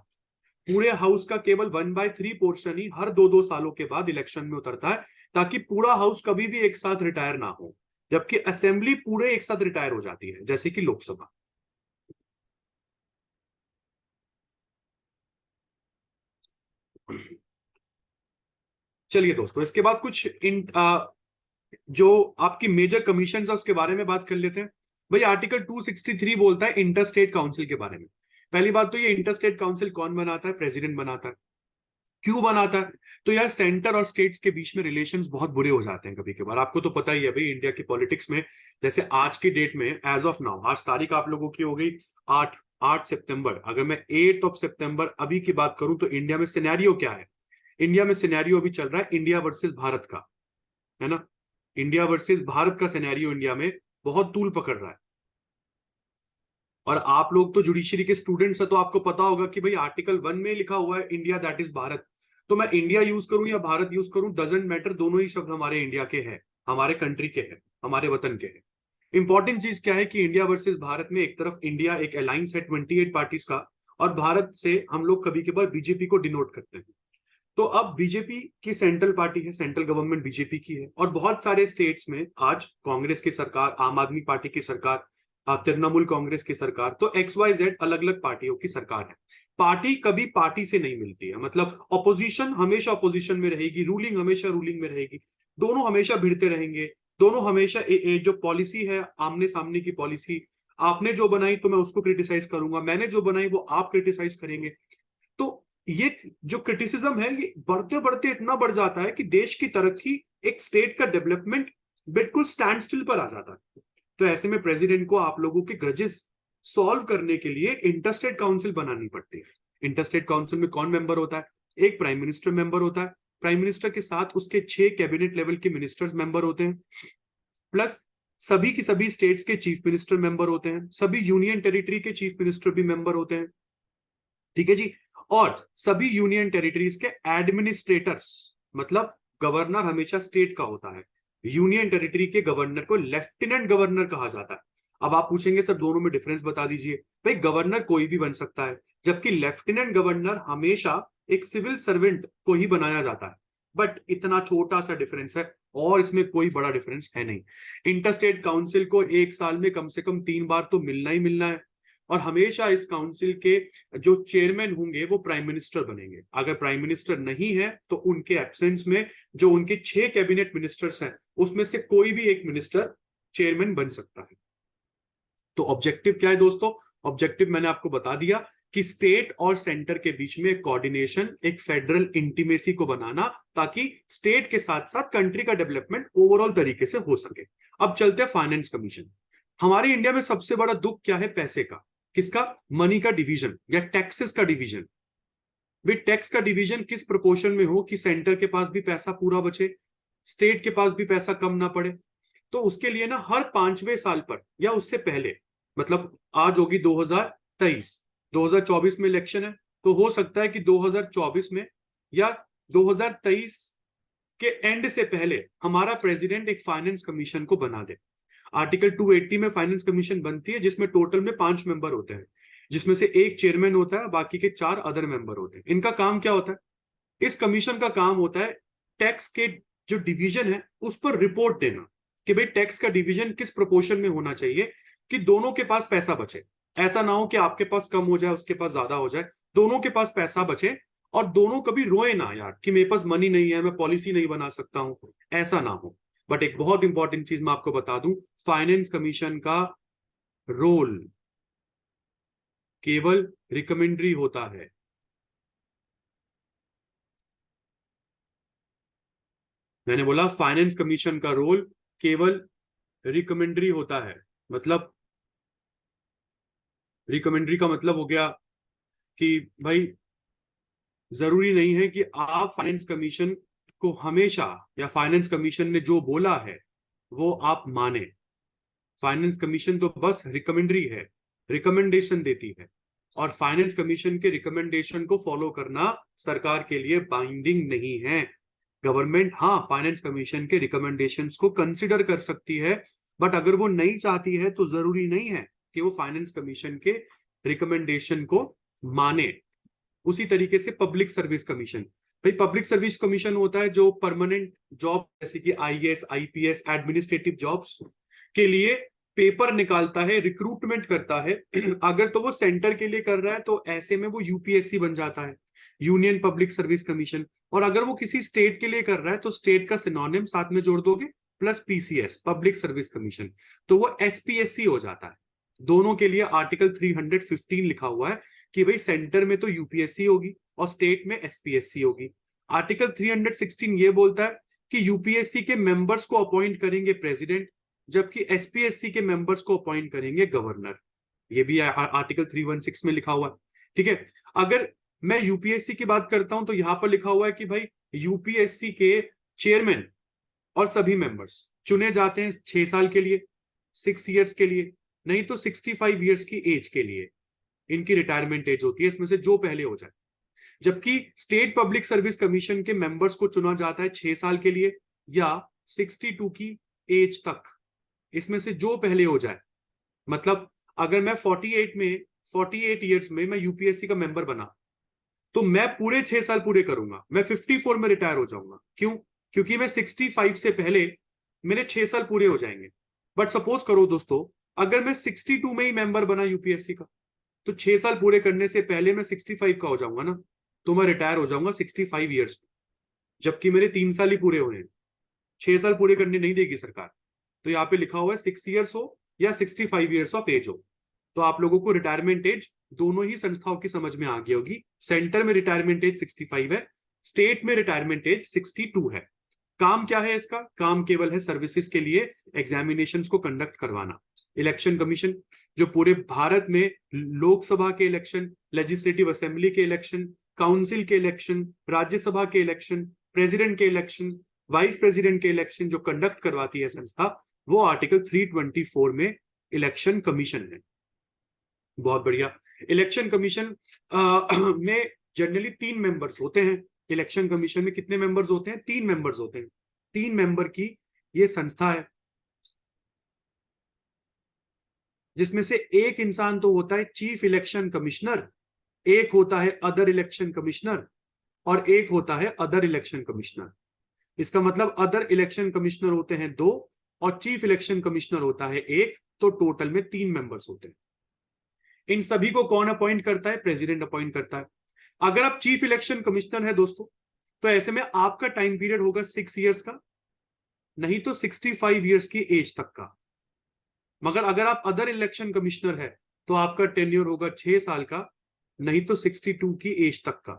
पूरे हाउस का केवल 1/3 पोर्शन ही हर 2-2 सालों के बाद इलेक्शन में उतरता है, ताकि पूरा हाउस कभी भी एक साथ रिटायर ना हो। जबकि असेंबली पूरे एक साथ रिटायर हो जाती है, जैसे कि लोकसभा। चलिए दोस्तों, इसके बाद कुछ जो आपकी मेजर कमीशन है उसके बारे में बात कर लेते हैं। भाई आर्टिकल 263 बोलता है इंटर स्टेट काउंसिल के बारे में। पहली बात तो ये इंटर स्टेट काउंसिल कौन बनाता है? प्रेसिडेंट बनाता है। क्यों बनाता है? तो यार सेंटर और स्टेट्स के बीच में रिलेशंस बहुत बुरे हो जाते हैं कभी कभार। आपको तो पता ही है भाई इंडिया की पॉलिटिक्स में, जैसे आज की डेट में एज ऑफ नाउ, आज तारीख आप लोगों की हो गई 8 सितंबर। अगर मैं 8 सितंबर अभी की बात करूं तो इंडिया में सिनेरियो क्या है? इंडिया में सिनेरियो अभी चल रहा है इंडिया वर्सेस भारत का, है ना। इंडिया वर्सेस भारत का सिनेरियो इंडिया में बहुत तूल पकड़ रहा है। और आप लोग तो जुडिशरी के स्टूडेंट्स है तो आपको पता होगा कि भाई आर्टिकल 1 में लिखा हुआ है इंडिया दैट इज भारत। तो मैं इंडिया यूज करूं या भारत यूज करूं, डजेंट मैटर, दोनों ही शब्द हमारे इंडिया के हैं, हमारे कंट्री के हैं, हमारे वतन के हैं। इंपॉर्टेंट चीज क्या है कि इंडिया वर्सेस भारत में एक तरफ इंडिया एक अलायंस है 28 पार्टीज का, और भारत से हम लोग कभी कभार बीजेपी को डिनोट करते हैं। तो अब बीजेपी की सेंट्रल पार्टी है, सेंट्रल गवर्नमेंट बीजेपी की है, और बहुत सारे स्टेट्स में आज कांग्रेस की सरकार, आम आदमी पार्टी की सरकार, तृणमूल कांग्रेस की सरकार, तो XYZ अलग अलग पार्टियों की सरकार है। पार्टी कभी पार्टी से नहीं मिलती है, मतलब ऑपोजिशन हमेशा ऑपोजिशन में रहेगी, रूलिंग हमेशा रूलिंग में रहेगी। दोनों हमेशा भिड़ते रहेंगे, दोनों हमेशा जो पॉलिसी है आमने सामने की पॉलिसी, आपने जो बनाई तो मैं उसको क्रिटिसाइज करूंगा, मैंने जो बनाई वो आप क्रिटिसाइज करेंगे। तो ये जो क्रिटिसिज्म है ये बढ़ते बढ़ते इतना बढ़ जाता है कि देश की तरक्की, एक स्टेट का डेवलपमेंट बिल्कुल स्टैंड स्टिल पर आ जाता है। तो ऐसे में प्रेसिडेंट को आप लोगों के ग्रजेस सॉल्व करने के लिए इंटरस्टेट काउंसिल बनानी पड़ती है। इंटरस्टेट काउंसिल में कौन मेंबर होता है? एक प्राइम मिनिस्टर मेंबर होता है, प्राइम मिनिस्टर के साथ उसके 6 कैबिनेट लेवल के मिनिस्टर्स मेंबर होते हैं, प्लस सभी की सभी स्टेट्स के चीफ मिनिस्टर मेंबर होते हैं, सभी यूनियन टेरिटरी के चीफ मिनिस्टर भी मेंबर होते हैं, ठीक है जी। और सभी यूनियन टेरिटरीज के एडमिनिस्ट्रेटर्स, मतलब गवर्नर हमेशा स्टेट का होता है, यूनियन टेरिटरी के गवर्नर को लेफ्टिनेंट गवर्नर कहा जाता है। अब आप पूछेंगे सर दोनों में डिफरेंस बता दीजिए। भाई गवर्नर कोई भी बन सकता है, जबकि लेफ्टिनेंट गवर्नर हमेशा एक सिविल सर्वेंट को ही बनाया जाता है। बट इतना छोटा सा डिफरेंस है, और इसमें कोई बड़ा डिफरेंस है नहीं। इंटरस्टेट काउंसिल को एक साल में कम से कम 3 बार तो मिलना ही मिलना है, और हमेशा इस काउंसिल के जो चेयरमैन होंगे वो प्राइम मिनिस्टर बनेंगे। अगर प्राइम मिनिस्टर नहीं है तो उनके एब्सेंस में जो उनके 6 कैबिनेट मिनिस्टर्स हैं उसमें से कोई भी एक मिनिस्टर चेयरमैन बन सकता है। तो ऑब्जेक्टिव क्या है दोस्तों? ऑब्जेक्टिव मैंने आपको बता दिया कि स्टेट और सेंटर के बीच में कोऑर्डिनेशन, एक फेडरल इंटीमेसी को बनाना, ताकि स्टेट के साथ साथ कंट्री का डेवलपमेंट ओवरऑल तरीके से हो सके। अब चलते हैं फाइनेंस कमीशन। हमारे इंडिया में सबसे बड़ा दुख क्या है? पैसे का। किसका? मनी का डिवीजन या टैक्सेस का डिवीजन। भी टैक्स का डिवीजन किस प्रोपोर्शन में हो कि सेंटर के पास भी पैसा पूरा बचे, स्टेट के पास भी पैसा कम ना पड़े। तो उसके लिए ना हर 5वें साल पर या उससे पहले, मतलब आज होगी 2023, 2024 में इलेक्शन है, तो हो सकता है कि 2024 में या 2023 के एंड से पहले हमारा प्रेसिडेंट एक फाइनेंस कमीशन को बना दे। आर्टिकल 280 में फाइनेंस कमीशन बनती है, जिसमें टोटल में 5 मेंबर होते हैं, जिसमें से एक चेयरमैन होता है, बाकी के 4 अदर मेंबर होते हैं। इनका काम क्या होता है? इस कमीशन का काम होता है टैक्स के जो डिवीजन है उस पर रिपोर्ट देना कि भाई टैक्स का डिवीजन किस प्रोपोर्शन में होना चाहिए कि दोनों के पास पैसा बचे। ऐसा ना हो कि आपके पास कम हो जाए, उसके पास ज्यादा हो जाए, दोनों के पास पैसा बचे और दोनों कभी रोए ना यार कि मेरे पास मनी नहीं है, मैं पॉलिसी नहीं बना सकता हूं, ऐसा ना हो। बट एक बहुत इंपॉर्टेंट चीज मैं आपको बता दूं, फाइनेंस कमीशन का रोल केवल रिकमेंडरी होता है। मैंने बोला फाइनेंस कमीशन का रोल केवल रिकमेंडरी होता है। मतलब रिकमेंडरी का मतलब हो गया कि भाई जरूरी नहीं है कि आप फाइनेंस कमीशन को हमेशा, या फाइनेंस कमीशन ने जो बोला है वो आप माने। फाइनेंस कमीशन तो बस रिकमेंडरी है, रिकमेंडेशन देती है, और फाइनेंस कमीशन के रिकमेंडेशन को फॉलो करना सरकार के लिए बाइंडिंग नहीं है। गवर्नमेंट हाँ फाइनेंस कमीशन के रिकमेंडेशंस को कंसिडर कर सकती है, बट अगर वो नहीं चाहती है तो जरूरी नहीं है कि वो फाइनेंस कमीशन के रिकमेंडेशन को माने। उसी तरीके से पब्लिक सर्विस कमीशन, भाई पब्लिक सर्विस कमीशन होता है जो परमानेंट जॉब जैसे कि आईएएस, आईपीएस, एडमिनिस्ट्रेटिव जॉब्स के लिए पेपर निकालता है, रिक्रूटमेंट करता है। अगर तो वो सेंटर के लिए कर रहा है तो ऐसे में वो यूपीएससी बन जाता है, यूनियन पब्लिक सर्विस कमीशन। और अगर वो किसी स्टेट के लिए कर रहा है तो स्टेट का सिनोनिम साथ में जोड़ दोगे plus PCS, public service commission, तो वो एसपीएससी हो जाता है। दोनों के लिए आर्टिकल 315 लिखा हुआ है कि भाई सेंटर में तो यूपीएससी होगी और स्टेट में एसपीएससी होगी। आर्टिकल 316 ये बोलता है कि यूपीएससी के मेंबर्स को अपॉइंट करेंगे प्रेसिडेंट, जबकि एसपीएससी के मेंबर्स को अपॉइंट करेंगे गवर्नर। ये भी आर्टिकल 316 में लिखा हुआ है। ठीक है, अगर मैं यूपीएससी की बात करता हूं तो यहां पर लिखा हुआ है कि भाई यूपीएससी के चेयरमैन और सभी मेंबर्स चुने जाते हैं 6 साल के लिए, 6 इयर्स के लिए, नहीं तो 65 इयर्स की एज के लिए इनकी रिटायरमेंट एज होती है, इसमें से जो पहले हो जाए। जबकि स्टेट पब्लिक सर्विस कमीशन के मेंबर्स को चुना जाता है 6 साल के लिए या 62 की एज तक, इसमें से जो पहले हो जाए। मतलब अगर मैं 48 इयर्स में मैं यूपीएससी का मेंबर बना तो मैं पूरे 6 साल पूरे करूंगा, मैं 54 में रिटायर हो जाऊंगा। क्यों? क्योंकि मैं 65 से पहले मेरे 6 साल पूरे हो जाएंगे। बट सपोज करो दोस्तों, अगर मैं 62 में ही मेंबर बना यूपीएससी का, तो 6 साल पूरे करने से पहले मैं 65 का हो जाऊंगा ना, तो मैं रिटायर हो जाऊंगा 65 ईयर्स में, जबकि मेरे 3 साल ही पूरे हुए हैं। 6 साल पूरे करने नहीं देगी सरकार। तो यहाँ पे लिखा हुआ है 6 इयर्स हो या 65 इयर्स ऑफ एज हो। तो आप लोगों को रिटायरमेंट एज दोनों ही संस्थाओं की समझ में आ गई होगी। सेंटर में रिटायरमेंट एज 65 है, स्टेट में रिटायरमेंट एज 62 है। काम क्या है इसका? काम केवल है सर्विसेज के लिए एग्जामिनेशंस को कंडक्ट करवाना। इलेक्शन कमीशन जो पूरे भारत में लोकसभा के इलेक्शन, लेजिस्लेटिव असेंबली के इलेक्शन, काउंसिल के इलेक्शन, राज्यसभा के इलेक्शन, प्रेसिडेंट के इलेक्शन, वाइस प्रेसिडेंट के इलेक्शन जो कंडक्ट करवाती है संस्था, वो आर्टिकल 324 में इलेक्शन कमीशन है। बहुत बढ़िया। इलेक्शन कमीशन में जनरली 3 मेंबर्स होते हैं। इलेक्शन कमीशन में कितने मेंबर्स होते हैं? 3 मेंबर्स होते हैं। 3 मेंबर की ये संस्था है, जिसमें से एक इंसान तो होता है चीफ इलेक्शन कमिश्नर, एक होता है अदर इलेक्शन कमिश्नर, और एक होता है अदर इलेक्शन कमिश्नर। इसका मतलब अदर इलेक्शन कमिश्नर होते हैं 2 और चीफ इलेक्शन कमिश्नर होता है 1, तो टोटल में 3 मेंबर्स होते हैं। इन सभी को कौन अपॉइंट करता है? प्रेसिडेंट अपॉइंट करता है। अगर आप चीफ इलेक्शन कमिश्नर है दोस्तों, तो ऐसे में आपका टाइम पीरियड होगा 6 इयर्स का, नहीं तो 65 इयर्स की एज तक का। मगर अगर आप अदर इलेक्शन कमिश्नर है तो आपका टेन्योर होगा 6 साल का, नहीं तो 62 की एज तक का।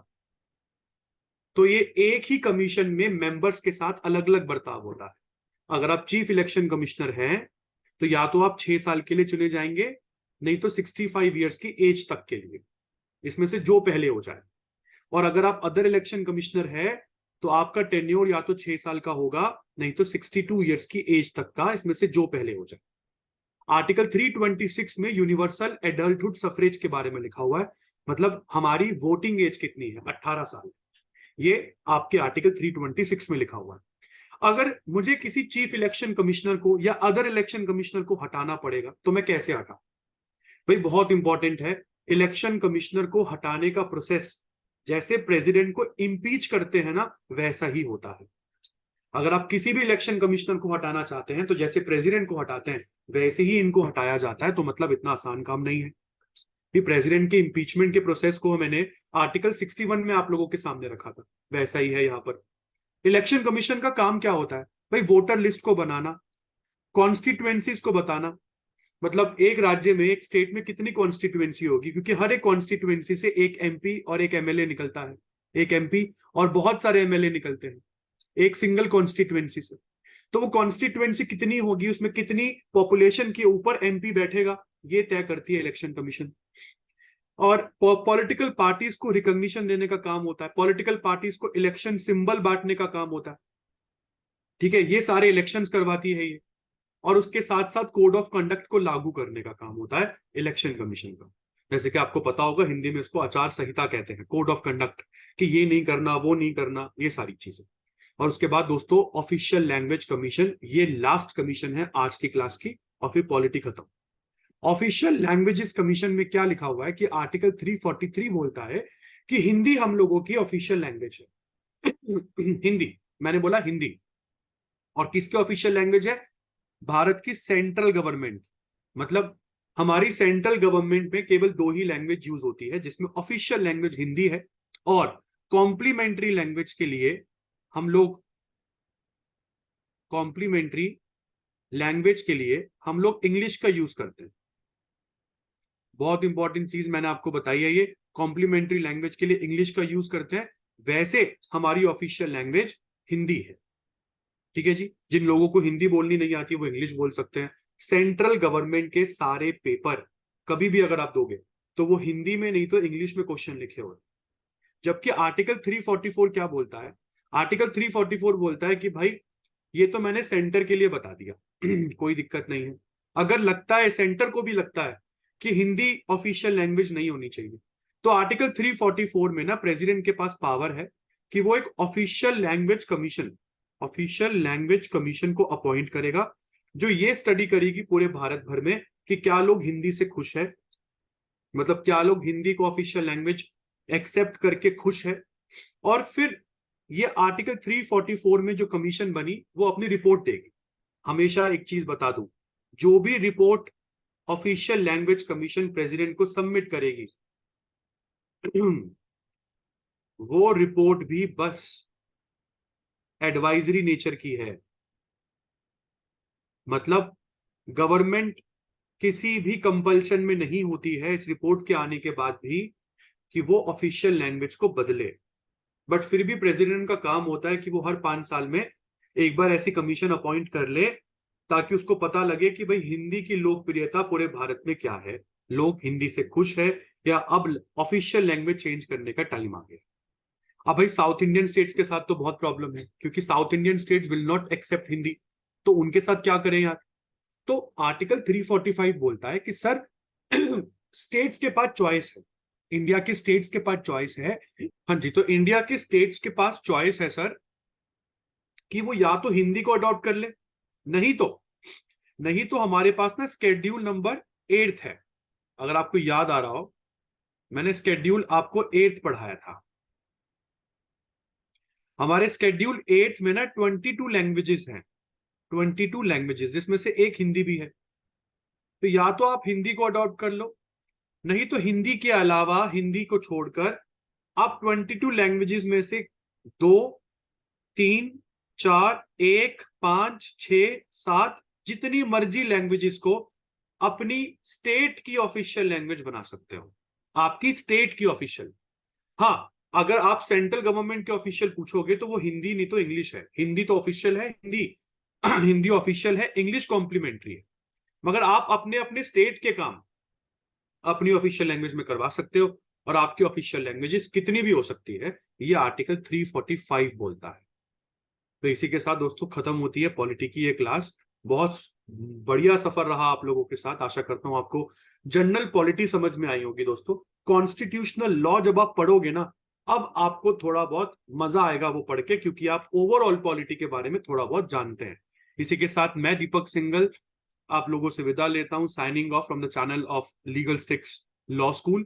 तो ये एक ही कमीशन में मेंबर्स के साथ अलग अलग बर्ताव होता है। अगर आप चीफ इलेक्शन कमिश्नर हैं तो या तो आप 6 साल के लिए चुने जाएंगे, नहीं तो 65 इयर्स की एज तक के लिए, इसमें से जो पहले हो जाए। और अगर आप अदर इलेक्शन कमिश्नर है तो आपका टेन्योर या तो 6 साल का होगा, नहीं तो 62 इयर्स की एज तक का, इसमें से जो पहले हो जाए। आर्टिकल 326 में यूनिवर्सल एडल्टहुड सफरेज के बारे में लिखा हुआ है, मतलब हमारी वोटिंग एज कितनी है? 18 साल। ये आपके आर्टिकल 326 में लिखा हुआ है। अगर मुझे किसी चीफ इलेक्शन कमिश्नर को या अदर इलेक्शन कमिश्नर को हटाना पड़ेगा तो मैं कैसे हटा? भाई बहुत इंपॉर्टेंट है, इलेक्शन कमिश्नर को हटाने का प्रोसेस जैसे प्रेसिडेंट को इम्पीच करते हैं ना, वैसा ही होता है। अगर आप किसी भी इलेक्शन कमिश्नर को हटाना चाहते हैं तो जैसे प्रेसिडेंट को हटाते हैं वैसे ही इनको हटाया जाता है। तो मतलब इतना आसान काम नहीं है। कि प्रेसिडेंट के इम्पीचमेंट के प्रोसेस को मैंने आर्टिकल 61 में आप लोगों के सामने रखा था, वैसा ही है यहाँ पर। इलेक्शन कमीशन का काम क्या होता है भाई? वोटर लिस्ट को बनाना, कॉन्स्टिट्युएंसीज को बताना, मतलब एक राज्य में, एक स्टेट में कितनी कॉन्स्टिट्युएंसी होगी, क्योंकि हर एक कॉन्स्टिट्युएंसी से एक एमपी और एक एमएलए निकलता है, एक एमपी और बहुत सारे एमएलए निकलते हैं एक सिंगल कॉन्स्टिट्युएंसी से। तो वो कॉन्स्टिट्युएंसी कितनी होगी, उसमें कितनी पॉपुलेशन के ऊपर एमपी बैठेगा, ये तय करती है इलेक्शन कमीशन। और पॉलिटिकल पार्टीज को रिकॉग्निशन देने का काम होता है, पॉलिटिकल पार्टीज को इलेक्शन सिंबल बांटने का काम होता है। ठीक है, ये सारे इलेक्शंस करवाती है ये। और उसके साथ साथ कोड ऑफ कंडक्ट को लागू करने का काम होता है इलेक्शन कमीशन का। जैसे कि आपको पता होगा हिंदी में इसको आचार संहिता कहते हैं, कोड ऑफ कंडक्ट, कि ये नहीं करना, वो नहीं करना, ये सारी चीजें। और उसके बाद दोस्तों ऑफिशियल लैंग्वेज कमीशन, ये लास्ट कमीशन है आज की क्लास की, और फिर पॉलिटी खत्म। ऑफिशियल लैंग्वेजेस कमीशन में क्या लिखा हुआ है कि आर्टिकल 343 बोलता है कि हिंदी हम लोगों की ऑफिशियल लैंग्वेज है। हिंदी, मैंने बोला हिंदी। और किसके ऑफिशियल लैंग्वेज है? भारत की सेंट्रल गवर्नमेंट, मतलब हमारी सेंट्रल गवर्नमेंट में केवल दो ही लैंग्वेज यूज होती है, जिसमें ऑफिशियल लैंग्वेज हिंदी है, और कॉम्प्लीमेंट्री लैंग्वेज के लिए हम लोग कॉम्प्लीमेंट्री लैंग्वेज के लिए हम लोग इंग्लिश का यूज करते हैं। बहुत इंपॉर्टेंट चीज मैंने आपको बताई है, ये कॉम्प्लीमेंट्री लैंग्वेज के लिए इंग्लिश का यूज करते हैं। वैसे हमारी ऑफिशियल लैंग्वेज हिंदी है। ठीक है जी, जिन लोगों को हिंदी बोलनी नहीं आती वो इंग्लिश बोल सकते हैं। सेंट्रल गवर्नमेंट के सारे पेपर कभी भी अगर आप दोगे तो वो हिंदी में नहीं तो इंग्लिश में क्वेश्चन लिखे हुए। जबकि आर्टिकल 344 क्या बोलता है? आर्टिकल 344 बोलता है कि भाई ये तो मैंने सेंटर के लिए बता दिया, कोई दिक्कत नहीं है। अगर लगता है, सेंटर को भी लगता है कि हिंदी ऑफिशियल लैंग्वेज नहीं होनी चाहिए, तो आर्टिकल 344 में ना प्रेसिडेंट के पास पावर है कि वो एक ऑफिशियल लैंग्वेज कमीशन को अपॉइंट करेगा, जो ये स्टडी करेगी पूरे भारत भर में कि क्या लोग हिंदी से खुश है, मतलब क्या लोग हिंदी को ऑफिशियल लैंग्वेज एक्सेप्ट करके खुश है। और फिर ये आर्टिकल 344 में जो कमीशन बनी वो अपनी रिपोर्ट देगी। हमेशा एक चीज बता दूं, जो भी report official language commission president को सबमिट करेगी वो रिपोर्ट भी बस एडवाइजरी नेचर की है। मतलब गवर्नमेंट किसी भी कंपल्शन में नहीं होती है इस रिपोर्ट के आने के बाद भी कि वो ऑफिशियल लैंग्वेज को बदले। बट फिर भी प्रेसिडेंट का काम होता है कि वो हर 5 साल में एक बार ऐसी कमीशन अपॉइंट कर ले, ताकि उसको पता लगे कि भाई हिंदी की लोकप्रियता पूरे भारत में क्या है, लोग हिंदी से खुश है या अब ऑफिशियल लैंग्वेज चेंज करने का टाइम आ गया। अब भाई साउथ इंडियन स्टेट्स के साथ तो बहुत प्रॉब्लम है, क्योंकि south Indian states will not accept Hindi, तो उनके साथ क्या करें यार? तो आर्टिकल 345 बोलता है कि सर स्टेट्स के पास चॉइस है, इंडिया के स्टेट्स के पास चॉइस है। हाँ जी, तो इंडिया के स्टेट्स के पास चॉइस है सर कि वो या तो हिंदी को अडॉप्ट कर ले, नहीं तो हमारे पास ना स्केड्यूल नंबर 8 है। अगर आपको याद आ रहा हो, मैंने स्केड्यूल आपको 8 पढ़ाया था। हमारे स्केड्यूल 8 में ना 22 लैंग्वेजेस हैं, 22 लैंग्वेजेस, जिसमें से एक हिंदी भी है। तो या तो आप हिंदी को अडॉप्ट कर लो, नहीं तो हिंदी के अलावा, हिंदी को छोड़कर आप 22 लैंग्वेजेस में से 2, 3, 4, 1, 5, 6, 7 जितनी मर्जी लैंग्वेजेस को अपनी स्टेट की ऑफिशियल लैंग्वेज बना सकते हो, आपकी स्टेट की ऑफिशियल। हाँ, अगर आप सेंट्रल गवर्नमेंट के ऑफिशियल पूछोगे तो वो हिंदी नहीं तो इंग्लिश है। हिंदी तो ऑफिशियल है, हिंदी ऑफिशियल है, इंग्लिश कॉम्प्लीमेंट्री है। मगर आप अपने अपने स्टेट के काम अपनी ऑफिशियल लैंग्वेज में करवा सकते हो, और आपकी ऑफिशियल लैंग्वेजेस कितनी भी हो सकती है, ये आर्टिकल 345 बोलता है। तो इसी के साथ दोस्तों खत्म होती है पॉलिटी की ये क्लास। बहुत बढ़िया सफर रहा आप लोगों के साथ। आशा करता हूं आपको जनरल पॉलिटी समझ में आई होगी दोस्तों। कॉन्स्टिट्यूशनल लॉ जब आप पढ़ोगे ना, अब आपको थोड़ा बहुत मजा आएगा वो पढ़ के, क्योंकि आप ओवरऑल पॉलिटी के बारे में थोड़ा बहुत जानते हैं। इसी के साथ मैं दीपक सिंघल आप लोगों से विदा लेता हूं, signing off from the channel of legal sticks law school.